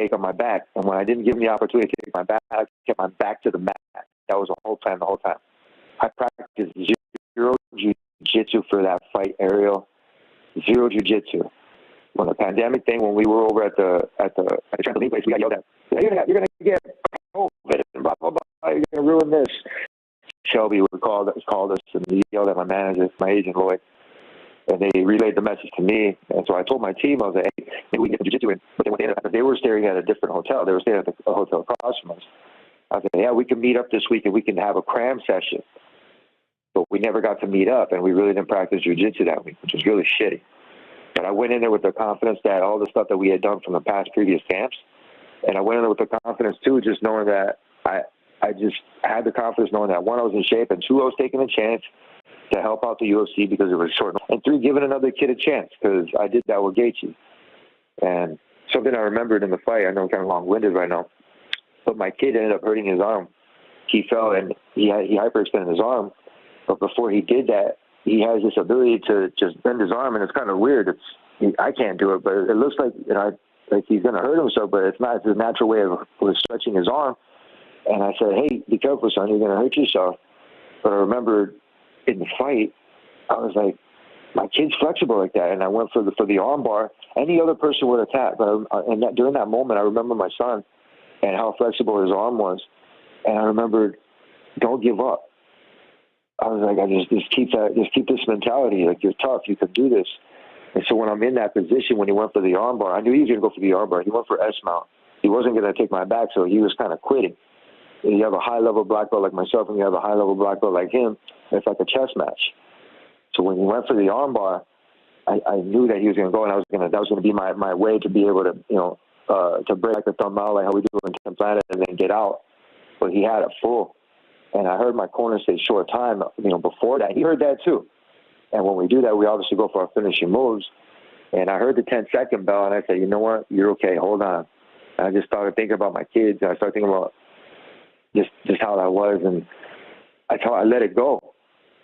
take on my back. And when I didn't give him the opportunity to take my back, I kept my back to the mat. That was the whole time. I practiced zero jiu-jitsu for that fight, Ariel. Zero jiu-jitsu. When the pandemic thing, when we were over at the trampoline place, we got yelled at. You're gonna get COVID and blah blah blah. You're gonna ruin this. Shelby called us and he yelled at my manager, my agent Lloyd, and they relayed the message to me. And so I told my team, I was like, hey, maybe we can get the jiu-jitsu in. But they were staring at a different hotel. They were staying at a hotel across from us. I said, yeah, we can meet up this week and we can have a cram session. But we never got to meet up, and we really didn't practice jiu-jitsu that week, which was really shitty. But I went in there with the confidence that all the stuff that we had done from the past previous camps, and I went in there with the confidence too, just knowing that I just had the confidence knowing that, one, I was in shape, and two, I was taking a chance to help out the UFC because it was short, and three, giving another kid a chance because I did that with Gaethje. And something I remembered in the fight, I know I'm kind of long-winded right now, but my kid ended up hurting his arm. He fell and he hyperextended his arm, but before he did that, he has this ability to just bend his arm, and it's kind of weird. I can't do it, but it looks like like he's going to hurt himself, but it's not. It's a natural way of stretching his arm. And I said, hey, be careful, son. You're going to hurt yourself. But I remember in the fight, I was like, my kid's flexible like that. And I went for the arm bar. Any other person would attack. But during that moment, I remember my son and how flexible his arm was. And I remembered, don't give up. I was like, just keep this mentality. Like, you're tough. You can do this. And so when I'm in that position, when he went for the arm bar, I knew he was going to go for the arm bar. He went for S-mount. He wasn't going to take my back, so he was kind of quitting. And you have a high-level black belt like myself, and you have a high-level black belt like him. It's like a chess match. So when he went for the arm bar, I knew that he was going to go, and that was going to be my way to be able to, to break the thumb out like how we do in 10th Planet and then get out. But he had it full. And I heard my corner say short time, before that. He heard that too. And when we do that, we obviously go for our finishing moves. And I heard the 10-second bell, and I said, you know what? You're okay. Hold on. And I just started thinking about my kids, and I started thinking about just how that was. And I let it go.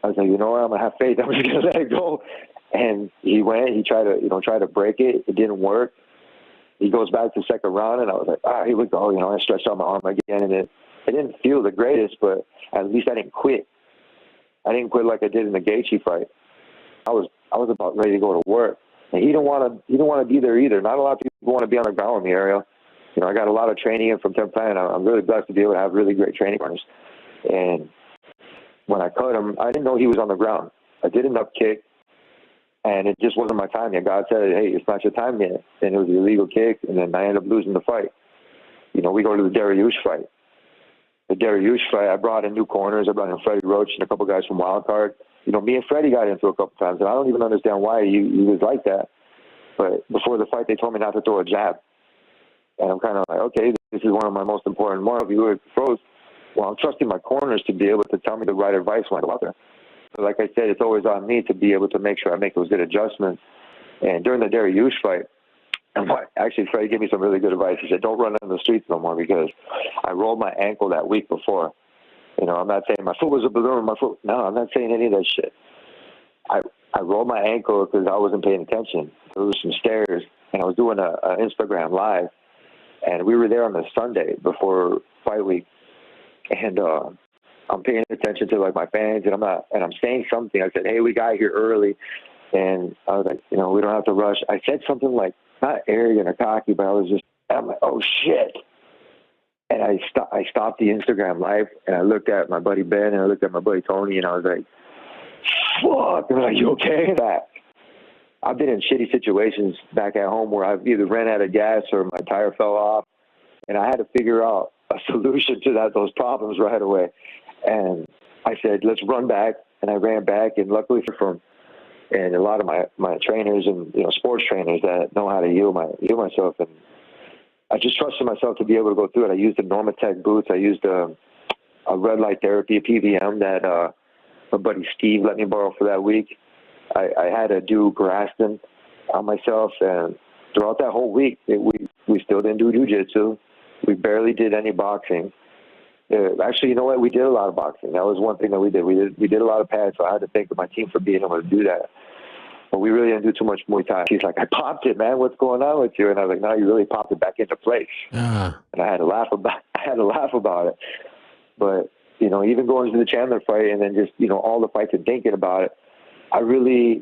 I was like, you know what? I'm going to have faith. I'm just going to let it go. And he went. He tried to break it. It didn't work. He goes back to the second round, and I was like, here we go. I stretched out my arm again, and it didn't feel the greatest, but at least I didn't quit. I didn't quit like I did in the Gaethje fight. I was about ready to go to work, and he didn't want to be there either. Not a lot of people want to be on the ground in the area. I got a lot of training in from 10th Planet. I'm really blessed to be able to have really great training partners. And when I cut him, I didn't know he was on the ground. I did enough kick, and it just wasn't my time yet. God said, hey, it's not your time yet. And it was an illegal kick, and then I ended up losing the fight. We go to the Dariush fight. The Dariush fight, I brought in new corners. I brought in Freddie Roach and a couple guys from Wildcard. Me and Freddie got into it a couple times, and I don't even understand why he was like that. But before the fight, they told me not to throw a jab. And I'm kind of like, okay, this is one of my most important ones. If you were pros, well, I'm trusting my corners to be able to tell me the right advice when I go out there. So like I said, it's always on me to be able to make sure I make those good adjustments. And during the Dariush fight, actually, Freddie gave me some really good advice. He said, don't run in the streets no more because I rolled my ankle that week before. I'm not saying my foot was a balloon. No, I'm not saying any of that shit. I rolled my ankle because I wasn't paying attention. There was some stairs, and I was doing a Instagram live, and we were there on the Sunday before fight week, and I'm paying attention to like my fans, and I'm saying something. I said, hey, we got here early, and I was like, we don't have to rush. I said something like, not arrogant or cocky, but I'm like, oh shit. And I stopped the Instagram live, and I looked at my buddy Ben, and I looked at my buddy Tony, and I was like, fuck. They're like, you okay? I've been in shitty situations back at home where I've either ran out of gas or my tire fell off, and I had to figure out a solution to those problems right away. And I said, let's run back, and I ran back, and luckily and a lot of my trainers and sports trainers that know how to heal myself, and I just trusted myself to be able to go through it. I used the Normatec boots. I used a red light therapy, a PVM that my buddy Steve let me borrow for that week. I had to do Graston on myself, and throughout that whole week, we still didn't do jiu-jitsu. We barely did any boxing. Actually, you know what? We did a lot of boxing. That was one thing that we did. We did a lot of pads, so I had to thank my team for being able to do that. but we really didn't do too much Muay Thai. He's like, I popped it, man. What's going on with you? And I was like, no, you really popped it back into place. And I had to laugh about it. But, you know, even going to the Chandler fight and then just, you know, all the fights and thinking about it, I really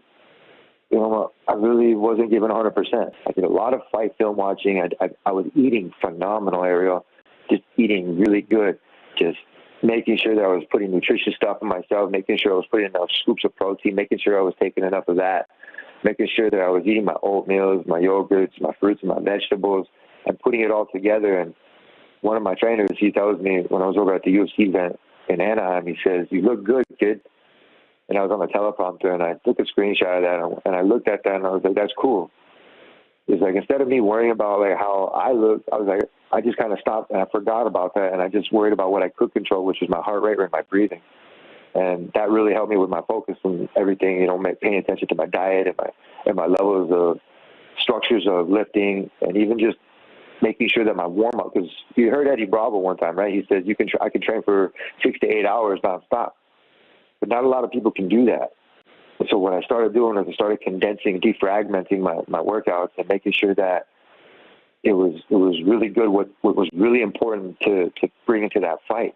wasn't giving 100%. I did a lot of fight film watching. I was eating phenomenal, Ariel, just eating really good, just making sure that I was putting nutritious stuff in myself, making sure I was putting enough scoops of protein, making sure I was taking enough of that, making sure that I was eating my oatmeals, my yogurts, my fruits, and my vegetables, and putting it all together. And one of my trainers, he tells me when I was over at the UFC event in Anaheim, he says, "You look good, kid." And I was on the teleprompter, and I took a screenshot of that, and I looked at that, and I was like, "That's cool." It's like, instead of me worrying about like how I looked, I was like, I just kind of stopped and I forgot about that, and I just worried about what I could control, which was my heart rate and my breathing. And that really helped me with my focus and everything, you know, paying attention to my diet and my levels of structures of lifting, and even just making sure that my warm-up, because you heard Eddie Bravo one time, right? He said, I can train for 6 to 8 hours nonstop. But not a lot of people can do that. And so what I started doing is I started condensing, defragmenting my workouts and making sure that it was really good, what was really important to bring into that fight.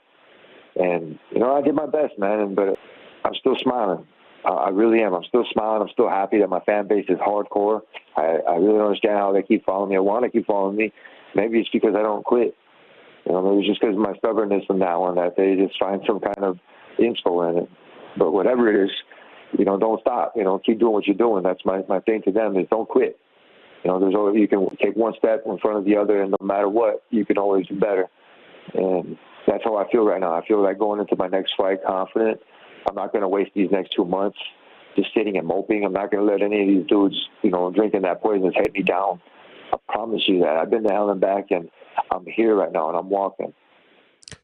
And, you know, I did my best, man, but I'm still smiling. I really am. I'm still smiling. I'm still happy that my fan base is hardcore. I really don't understand how they keep following me. I want to keep following me. Maybe it's because I don't quit. You know, maybe it's just because of my stubbornness in that one, that they just find some kind of inspo in it. But whatever it is, you know, don't stop. You know, keep doing what you're doing. That's my thing to them, is don't quit. You know, there's always, you can take one step in front of the other, and no matter what, you can always do better. And that's how I feel right now. I feel like going into my next fight confident. I'm not going to waste these next 2 months just sitting and moping. I'm not going to let any of these dudes, you know, drinking that poison hit me down. I promise you that. I've been to hell and back, and I'm here right now, and I'm walking.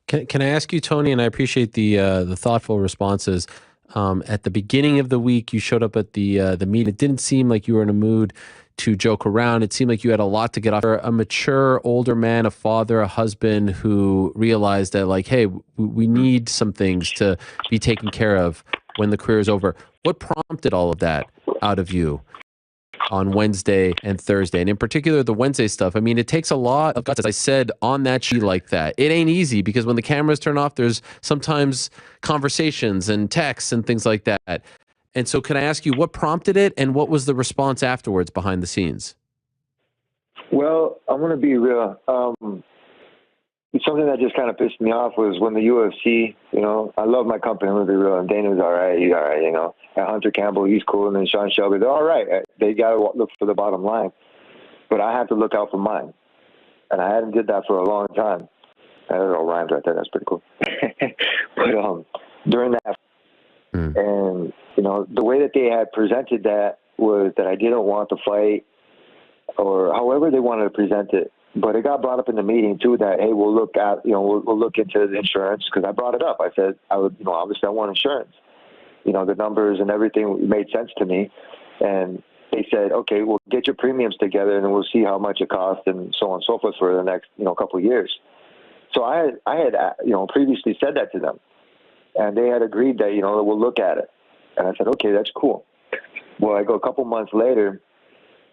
Can I ask you, Tony, and I appreciate the thoughtful responses. At the beginning of the week, you showed up at the meet. It didn't seem like you were in a mood to joke around. It seemed like you had a lot to get off. You're a mature, older man, a father, a husband who realized that, like, hey, we need some things to be taken care of when the career is over. What prompted all of that out of you on Wednesday and Thursday, and in particular the Wednesday stuff? I mean, it takes a lot of guts, as I said, on that sheet like that. It ain't easy, because when the cameras turn off, there's sometimes conversations and texts and things like that. And so can I ask you what prompted it, and what was the response afterwards behind the scenes? Well, I'm going to be real. Something that just kind of pissed me off was when the UFC, you know, I love my company, I'm going to be real, and Dana's all right, he's all right, you know. And Hunter Campbell, he's cool, and then Sean Shelby, they're all right. They got to look for the bottom line. But I have to look out for mine. And I hadn't did that for a long time. That all rhymes right there. That's pretty cool. But during that, and, you know, the way that they had presented that was that I didn't want to fight, or however they wanted to present it. But it got brought up in the meeting too that, hey, we'll look at, you know, we'll look into the insurance, because I brought it up. I said, I would, you know, obviously I want insurance. You know, the numbers and everything made sense to me. And they said, okay, we'll get your premiums together, and then we'll see how much it costs, and so on and so forth for the next, you know, couple of years. So I had, you know, previously said that to them, and they had agreed that, you know, we'll look at it. And I said, okay, that's cool. Well, I go a couple months later,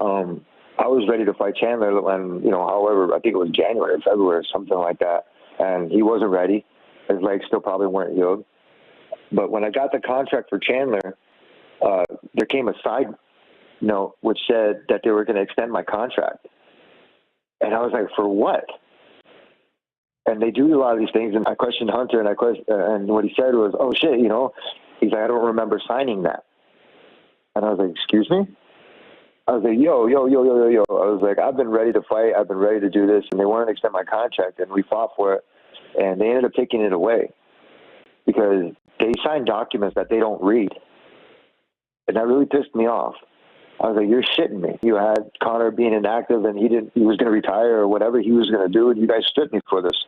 I was ready to fight Chandler, and, you know, however, I think it was January or February or something like that, and he wasn't ready. His legs still probably weren't healed. But when I got the contract for Chandler, there came a side note which said that they were going to extend my contract. And I was like, for what? And they do a lot of these things, and I questioned Hunter, and what he said was, oh, shit, you know, he's like, I don't remember signing that. And I was like, excuse me? I was like, yo. I was like, I've been ready to fight. I've been ready to do this. And they wanted to extend my contract, and we fought for it. And they ended up taking it away because they signed documents that they don't read. And that really pissed me off. I was like, you're shitting me. You had Connor being inactive, and he was going to retire or whatever he was going to do, and you guys stripped me for this.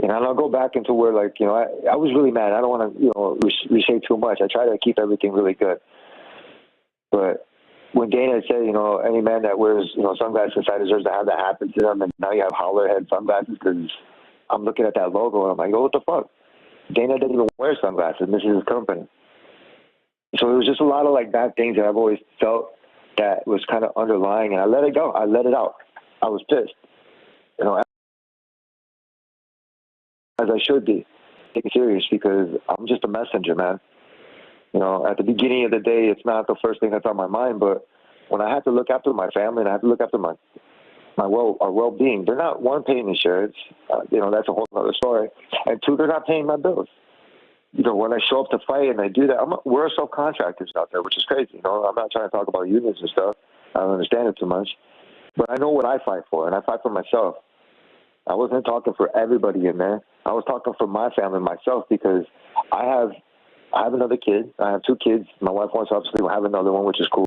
And I'll go back into where, like, you know, I was really mad. I don't want to, you know, reshape too much. I try to keep everything really good. But when Dana said, you know, any man that wears, you know, sunglasses inside deserves to have that happen to them, and now you have howler head sunglasses, because I'm looking at that logo and I'm like, oh, what the fuck? Dana didn't even wear sunglasses, and this is his company. So it was just a lot of like bad things that I've always felt that was kind of underlying, and I let it go. I let it out. I was pissed, you know, as I should be. Take it serious because I'm just a messenger, man. You know, at the beginning of the day, it's not the first thing that's on my mind, but when I had to look after my family and I had to look after our well-being, they're not, one, paying insurance. You know, that's a whole other story. And two, they're not paying my bills. You know, when I show up to fight and I do that, we're subcontractors out there, which is crazy. You know, I'm not trying to talk about unions and stuff. I don't understand it too much. But I know what I fight for, and I fight for myself. I wasn't talking for everybody in there. I was talking for my family and myself because I have another kid. I have 2 kids. My wife wants to obviously have another one, which is cool.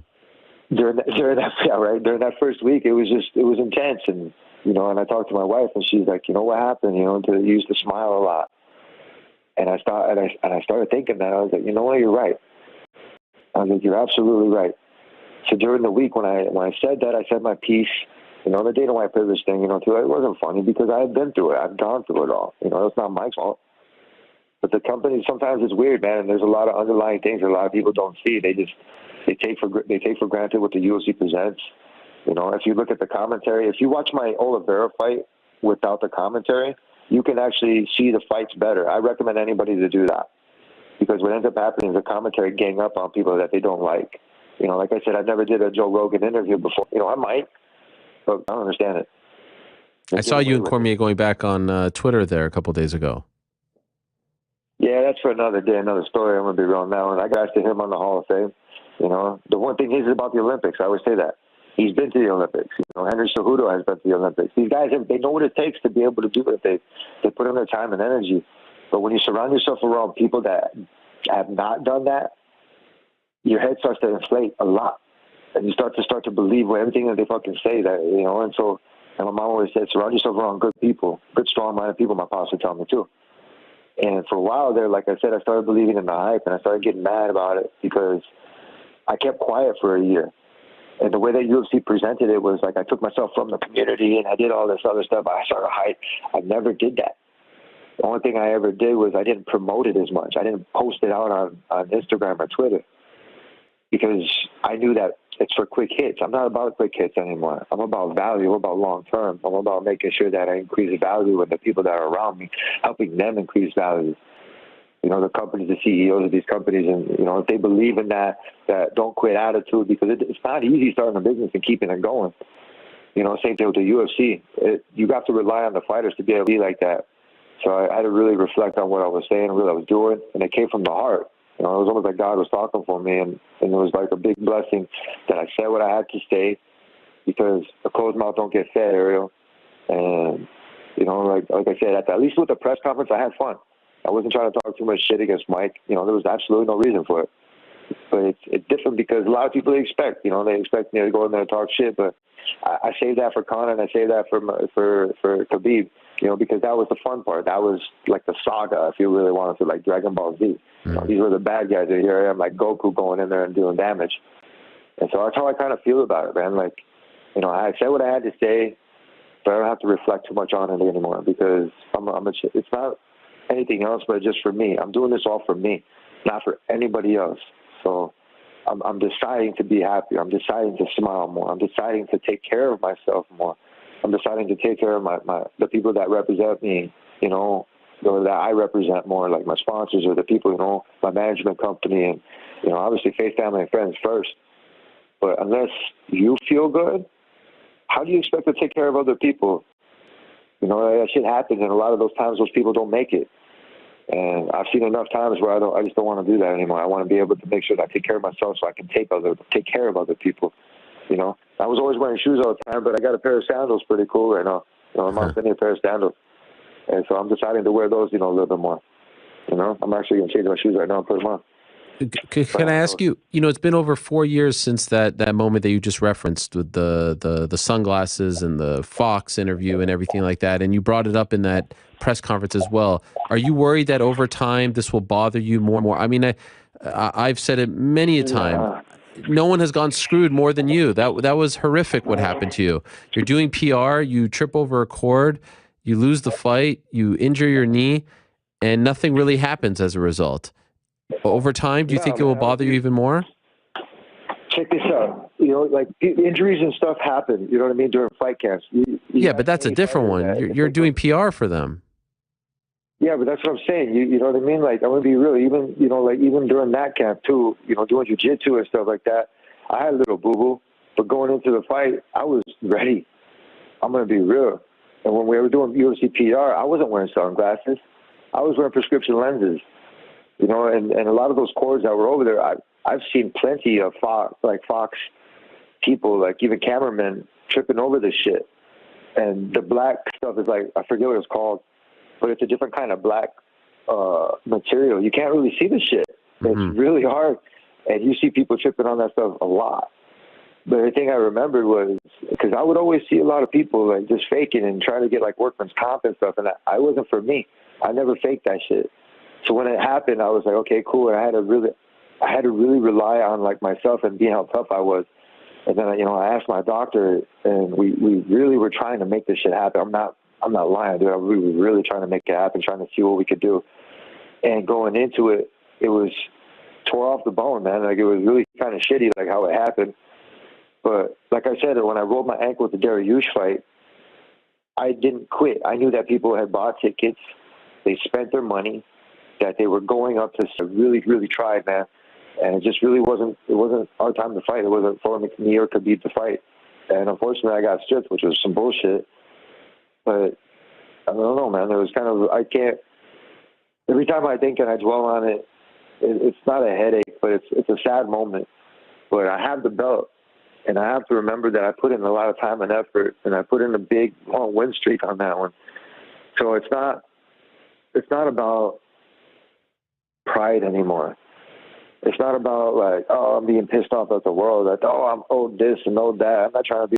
During that first week, it was intense, and you know, and I talked to my wife, and she's like, you know, what happened? You know, you used to smile a lot, and I started thinking that I was like, you know what, you're right. I was like, you're absolutely right. So during the week when I said that, I said my piece. You know, the data white privilege thing, you know, too, it wasn't funny because I had been through it. I've gone through it all. You know, it's not my fault. But the company, sometimes it's weird, man, and there's a lot of underlying things that a lot of people don't see. They take for granted what the UFC presents. You know, if you look at the commentary, if you watch my Oliveira fight without the commentary, you can actually see the fights better. I recommend anybody to do that because what ends up happening is the commentary gang up on people that they don't like. You know, like I said, I never did a Joe Rogan interview before. You know, I might, but I don't understand it. I saw you and Cormier going back on Twitter there a couple of days ago. Yeah, that's for another day, another story. I'm going to be real now. And I got to him on the Hall of Fame. You know, the one thing is about the Olympics. I always say that. He's been to the Olympics. You know, Henry Cejudo has been to the Olympics. These guys, they know what it takes to be able to do it. They put in their time and energy. But when you surround yourself around people that have not done that, your head starts to inflate a lot. And you start to believe everything that they fucking say. That, you know, and so, and my mom always said, surround yourself around good people, good, strong-minded people. My pops would tell me too. And for a while there, like I said, I started believing in the hype, and I started getting mad about it because I kept quiet for a year. And the way that UFC presented it was like I took myself from the community and I did all this other stuff. I started hype. I never did that. The only thing I ever did was I didn't promote it as much. I didn't post it out on Instagram or Twitter because I knew that it's for quick hits. I'm not about quick hits anymore. I'm about value. I'm about long term. I'm about making sure that I increase value with the people that are around me, helping them increase value. You know, the companies, the CEOs of these companies, and, you know, if they believe in that don't quit attitude, because it's not easy starting a business and keeping it going. You know, same thing with the UFC. You got to rely on the fighters to be able to be like that. So I had to really reflect on what I was saying and what I was doing, and it came from the heart. You know, it was almost like God was talking for me, and it was like a big blessing that I said what I had to say, because a closed mouth don't get fed, Ariel. And, you know, like I said, at least with the press conference, I had fun. I wasn't trying to talk too much shit against Mike. You know, there was absolutely no reason for it. But it's different because a lot of people they expect me to go in there and talk shit. But I saved that for Conor, and I saved that for Khabib. You know, because that was the fun part. That was like the saga, if you really wanted to, like Dragon Ball Z. You know, these were the bad guys. And here I am, like Goku, going in there and doing damage. And so that's how I kind of feel about it, man. Like, you know, I said what I had to say, but I don't have to reflect too much on it anymore because it's not anything else, but just for me. I'm doing this all for me, not for anybody else. So I'm deciding to be happy. I'm deciding to smile more. I'm deciding to take care of myself more. I'm deciding to take care of the people that represent me, you know, or that I represent more, like my sponsors or the people, you know, my management company, and, you know, obviously faith, family, and friends first. But unless you feel good, how do you expect to take care of other people? You know, that shit happens, and a lot of those times those people don't make it. And I've seen enough times where I just don't want to do that anymore. I want to be able to make sure that I take care of myself so I can take care of other people. You know, I was always wearing shoes all the time, but I got a pair of sandals pretty cool right now. You know, I'm not sending a pair of sandals. And so I'm deciding to wear those, you know, a little bit more. You know, I'm actually going to change my shoes right now and put them on. Can I ask you, you know, it's been over 4 years since that moment that you just referenced with the sunglasses and the Fox interview and everything like that. And you brought it up in that press conference as well. Are you worried that over time this will bother you more and more? I mean, I've said it many a time. Yeah. No one has gone screwed more than you. That was horrific what happened to you. You're doing PR, you trip over a cord, you lose the fight, you injure your knee, and nothing really happens as a result. Over time, do you Yeah, think it will man. bother you even more? Check this out. You know, like injuries and stuff happen. You know what I mean during fight camps. You Yeah, but ask that's a any different fighter one. that, You're, it's you're like, doing PR for them. yeah, but that's what I'm saying. You know what I mean? Like, I'm gonna be real. Even like even during that camp too. You know, doing jiu-jitsu and stuff like that. I had a little boo-boo, but going into the fight, I was ready. I'm gonna be real. And when we were doing UFC PR, I wasn't wearing sunglasses. I was wearing prescription lenses. You know, and a lot of those cords that were over there, I've seen plenty of Fox people, like even cameramen, tripping over this shit. And the black stuff is like, I forget what it's called, but it's a different kind of black material. You can't really see the shit. It's really hard. And you see people tripping on that stuff a lot. But the thing I remembered was, because I would always see a lot of people like just faking and trying to get like workman's comp and stuff, and I wasn't for me. I never faked that shit. So when it happened, I was like, okay, cool. And I had to really rely on like myself and being how tough I was. And then I asked my doctor, and we really were trying to make this shit happen. I'm not lying, dude. We were really trying to make it happen, trying to see what we could do. And going into it, it was tore off the bone, man. Like, it was really kind of shitty, like how it happened. But like I said, when I rolled my ankle with the Dariush fight, I didn't quit. I knew that people had bought tickets, they spent their money, that they were going up to really, really tried, man. And it just really wasn't our time to fight. It wasn't for me or Khabib to fight. And unfortunately, I got stripped, which was some bullshit. But I don't know, man. It was kind of, every time I think and I dwell on it, it's not a headache, but it's a sad moment. But I have the belt, and I have to remember that I put in a lot of time and effort, and I put in a big, long win streak on that one. So it's not about pride anymore. It's not about like, oh, I'm being pissed off at the world. Like, oh, I'm owed this and owed that. I'm not trying to be